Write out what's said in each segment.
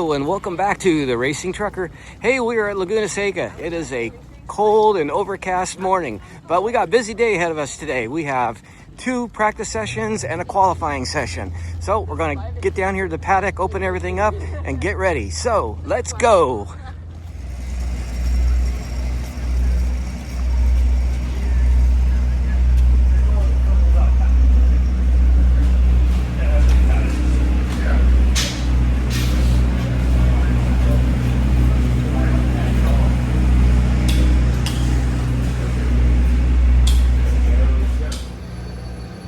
Hello and welcome back to the Racing Trucker. Hey, we are at Laguna Seca. It is a cold and overcast morning, but we got a busy day ahead of us today. We have 2 practice sessions and a qualifying session. So we're going to get down here to the paddock, open everything up, and get ready. So let's go.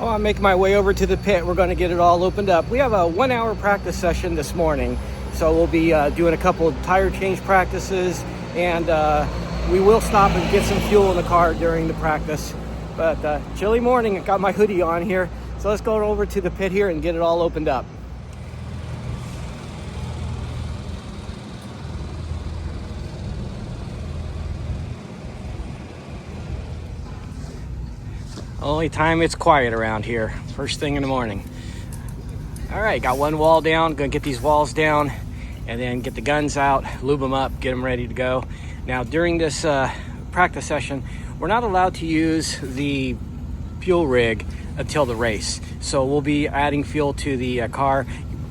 I'm making my way over to the pit. We're going to get it all opened up. We have a 1-hour practice session this morning, so we'll be doing a couple of tire change practices, and we will stop and get some fuel in the car during the practice. But chilly morning, I got my hoodie on here, so let's go over to the pit here and get it all opened up. Only time it's quiet around here, first thing in the morning. All right, got one wall down, gonna get these walls down and then get the guns out, lube them up, get them ready to go. Now during this practice session, we're not allowed to use the fuel rig until the race. So we'll be adding fuel to the car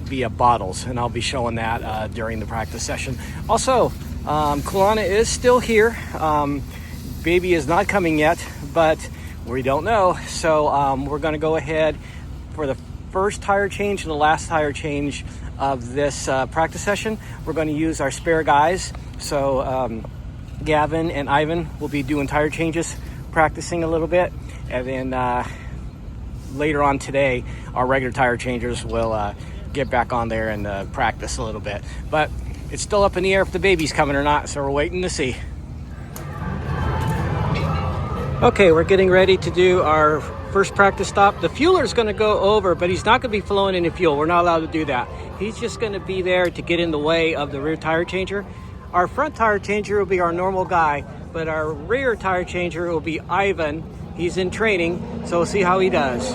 via bottles, and I'll be showing that during the practice session. Also, Kulana is still here. Baby is not coming yet, but we don't know. So we're going to go ahead for the first tire change and the last tire change of this practice session. We're going to use our spare guys. So Gavin and Ivan will be doing tire changes, practicing a little bit, and then later on today our regular tire changers will get back on there and practice a little bit. But it's still up in the air if the baby's coming or not, so we're waiting to see. Okay, we're getting ready to do our first practice stop. The fueler's going to go over, but he's not going to be flowing any fuel. We're not allowed to do that. He's just going to be there to get in the way of the rear tire changer. Our front tire changer will be our normal guy, but our rear tire changer will be Ivan. He's in training, so we'll see how he does.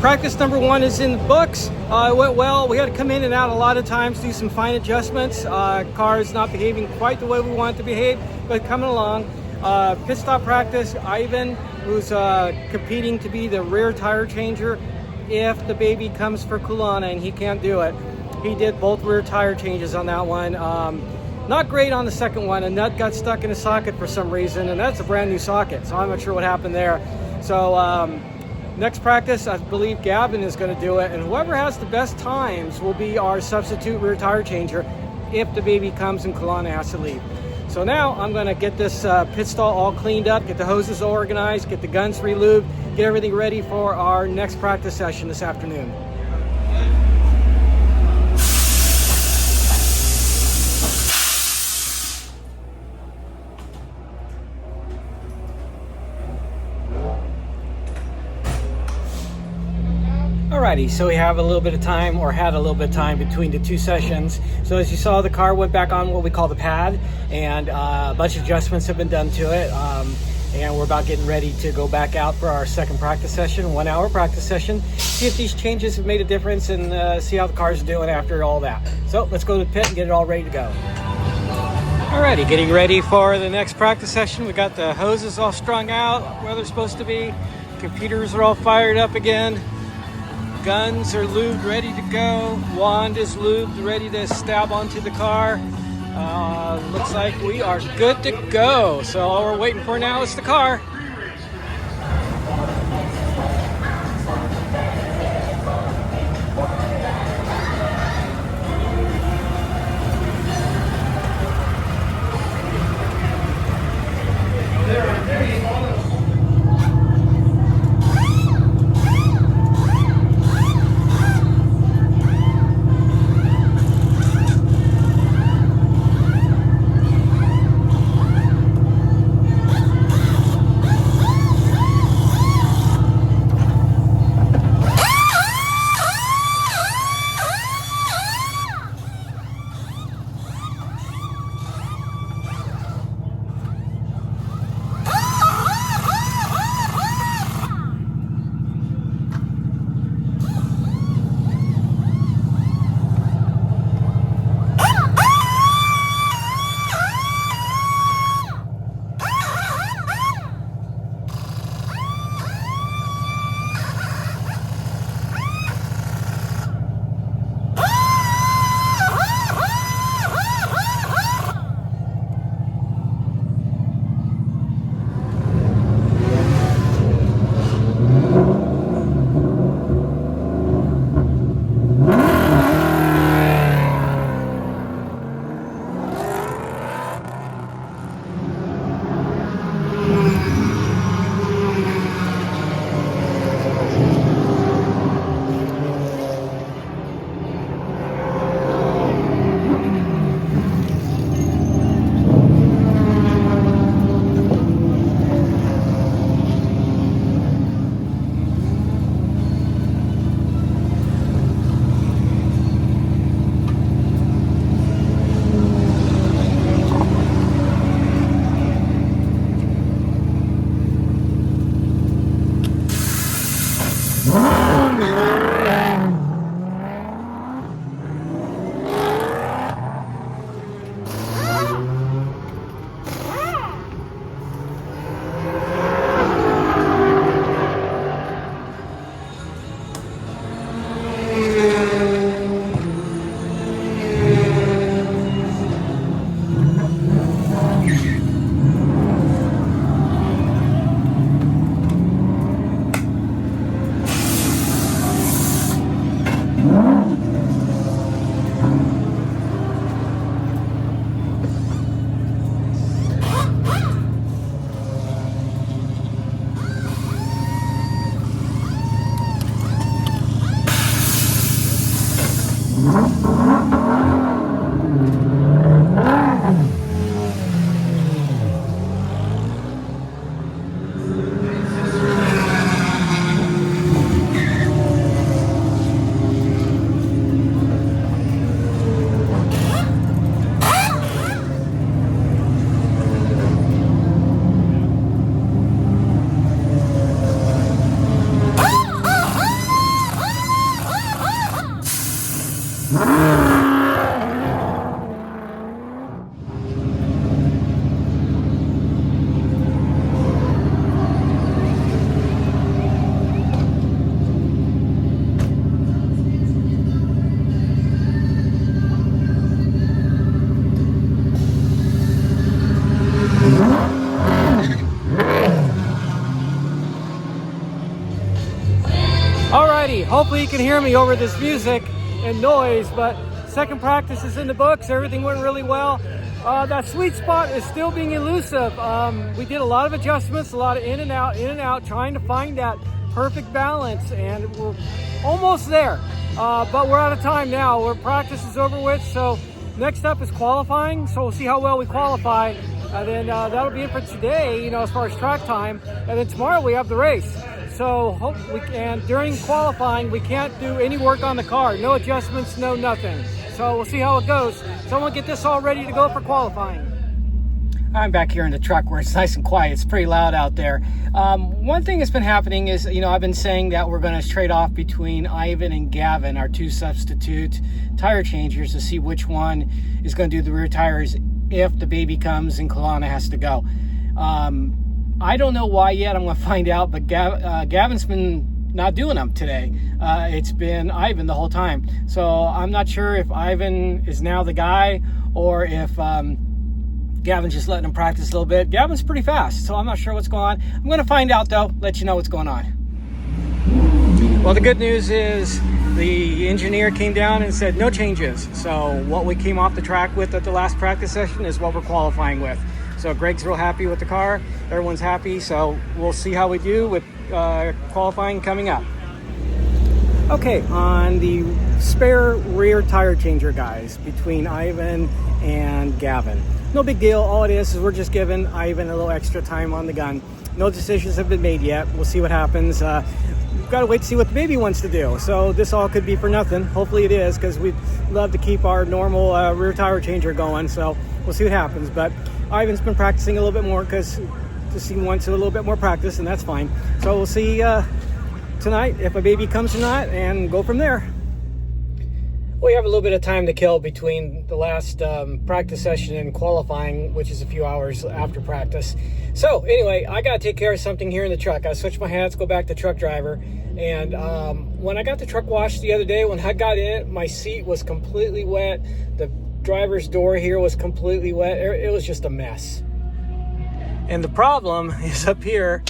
Practice number 1 is in the books. It went well. We had to come in and out a lot of times, do some fine adjustments. Car is not behaving quite the way we want it to behave, but coming along. Pit stop practice, Ivan, who's competing to be the rear tire changer if the baby comes for Kulana and he can't do it. He did both rear tire changes on that one. Not great on the second one. A nut got stuck in a socket for some reason, and that's a brand new socket, so I'm not sure what happened there. So next practice, I believe Gavin is going to do it, and whoever has the best times will be our substitute rear tire changer if the baby comes and Kulana has to leave. So now I'm going to get this pit stall all cleaned up, get the hoses organized, get the guns relubed, get everything ready for our next practice session this afternoon. Alrighty, so we have a little bit of time, or had a little bit of time between the 2 sessions. So as you saw, the car went back on what we call the pad, and a bunch of adjustments have been done to it. And we're about getting ready to go back out for our second practice session, 1-hour practice session. See if these changes have made a difference and see how the car's doing after all that. So let's go to the pit and get it all ready to go. Alrighty, getting ready for the next practice session. We got the hoses all strung out where they're supposed to be. Computers are all fired up again. Guns are lubed, ready to go. Wand is lubed, ready to stab onto the car. Looks like we are good to go. So all we're waiting for now is the car. hopefully you can hear me over this music and noise, but second practice is in the books. Everything went really well. That sweet spot is still being elusive. We did a lot of adjustments, a lot of in and out, trying to find that perfect balance, and we're almost there. But we're out of time now. Our practice is over with, so next up is qualifying. So we'll see how well we qualify. And then that'll be it for today, as far as track time. And then tomorrow we have the race. So and during qualifying, we can't do any work on the car. No adjustments, no nothing. So we'll see how it goes. Someone get this all ready to go for qualifying. I'm back here in the truck where it's nice and quiet. It's pretty loud out there. One thing that's been happening is, I've been saying that we're going to trade off between Ivan and Gavin, our two substitute tire changers, to see which one is going to do the rear tires if the baby comes and Kalana has to go. I don't know why yet. I'm going to find out, but Gavin's been not doing them today. It's been Ivan the whole time. So I'm not sure if Ivan is now the guy or if Gavin's just letting him practice a little bit. Gavin's pretty fast, so I'm not sure what's going on. I'm going to find out, though, let you know what's going on. Well, the good news is the engineer came down and said no changes. So what we came off the track with at the last practice session is what we're qualifying with. So Greg's real happy with the car. Everyone's happy. So we'll see how we do with qualifying coming up. Okay, on the spare rear tire changer, guys, between Ivan and Gavin. No big deal. All it is we're just giving Ivan a little extra time on the gun. No decisions have been made yet. We'll see what happens. We've got to wait to see what the baby wants to do. So this all could be for nothing. Hopefully it is, because we'd love to keep our normal rear tire changer going. So we'll see what happens. But Ivan's been practicing a little bit more because he wants a little bit more practice, and that's fine. So we'll see tonight if a baby comes or not, and go from there. We have a little bit of time to kill between the last practice session and qualifying, which is a few hours after practice. So anyway, I got to take care of something here in the truck. I switch my hats, go back to truck driver. And when I got the truck washed the other day, when I got in it, my seat was completely wet. The driver's door here was completely wet. It was just a mess. And the problem is up here,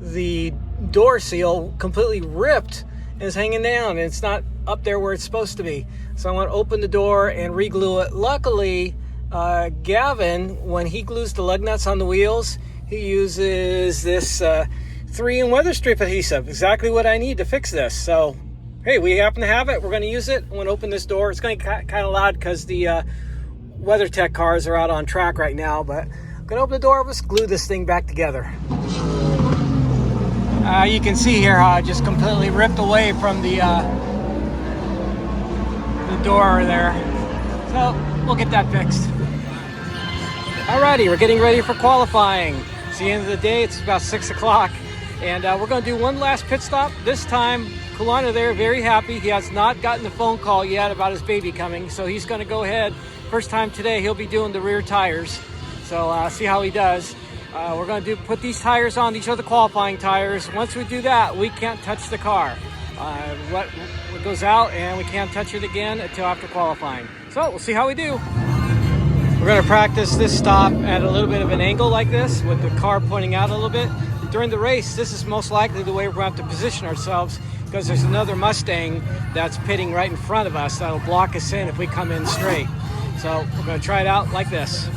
the door seal completely ripped and is hanging down, and it's not up there where it's supposed to be. So I want to open the door and re-glue it. Luckily, Gavin, when he glues the lug nuts on the wheels, he uses this 3-in weather strip adhesive. Exactly what I need to fix this. So, hey, we happen to have it. We're going to use it. I'm going to open this door. It's going to get kind of loud because the WeatherTech cars are out on track right now. But I'm going to open the door. Let's glue this thing back together. You can see here how I just completely ripped away from the door there. So we'll get that fixed. Alrighty, we're getting ready for qualifying. It's the end of the day. It's about 6 o'clock, and we're going to do one last pit stop. This time, Kulana there, very happy. He has not gotten the phone call yet about his baby coming, so he's going to go ahead. First time today, he'll be doing the rear tires. So see how he does. We're going to put these tires on. These are the qualifying tires. Once we do that, we can't touch the car. What goes out, and we can't touch it again until after qualifying. So we'll see how we do. We're going to practice this stop at a little bit of an angle like this, with the car pointing out a little bit. During the race, this is most likely the way we're going to have to position ourselves, because there's another Mustang that's pitting right in front of us that'll block us in if we come in straight. So we're going to try it out like this.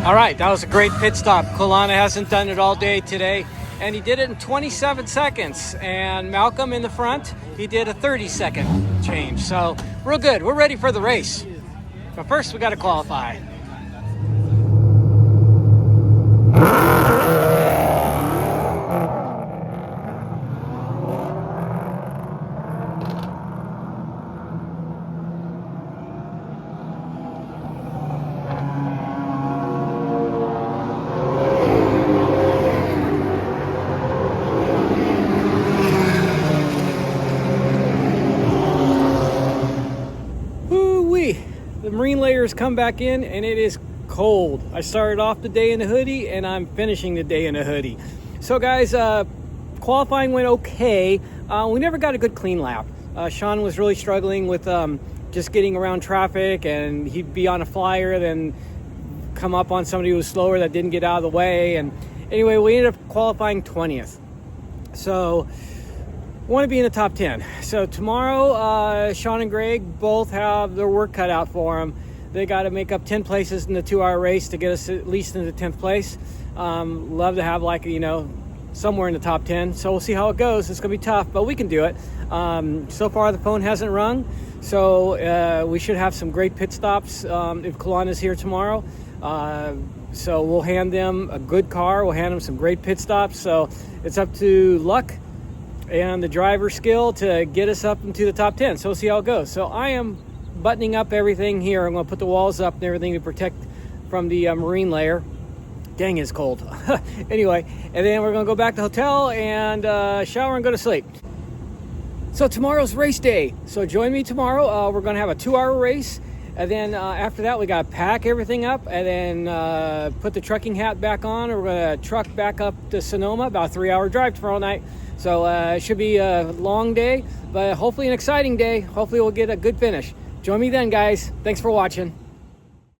All right, that was a great pit stop. Kulana hasn't done it all day today, and he did it in 27 seconds. And Malcolm in the front, he did a 30-second change. So real good. We're ready for the race. But first, we got to qualify. marine layers come back in and it is cold. I started off the day in a hoodie and I'm finishing the day in a hoodie. So guys, qualifying went okay. We never got a good clean lap. Sean was really struggling with just getting around traffic, and he'd be on a flyer, then come up on somebody who was slower that didn't get out of the way. And anyway, we ended up qualifying 20th. So want to be in the top 10. So tomorrow, Sean and Greg both have their work cut out for them. They got to make up 10 places in the 2-hour race to get us at least into 10th place. Love to have, like, you know, somewhere in the top 10. So we'll see how it goes. It's going to be tough, but we can do it. So far the phone hasn't rung, so we should have some great pit stops if Kalana's here tomorrow. So we'll hand them a good car. We'll hand them some great pit stops. So it's up to luck and the driver skill to get us up into the top 10. So we'll see how it goes. So I am buttoning up everything here. I'm going to put the walls up and everything to protect from the marine layer. Dang, it's cold. Anyway, and then we're going to go back to the hotel and shower and go to sleep. So tomorrow's race day. So join me tomorrow. We're going to have a 2-hour race. And then after that, we got to pack everything up and then put the trucking hat back on. We're going to truck back up to Sonoma, about a 3-hour drive tomorrow night. So it should be a long day, but hopefully an exciting day. Hopefully we'll get a good finish. Join me then, guys. Thanks for watching.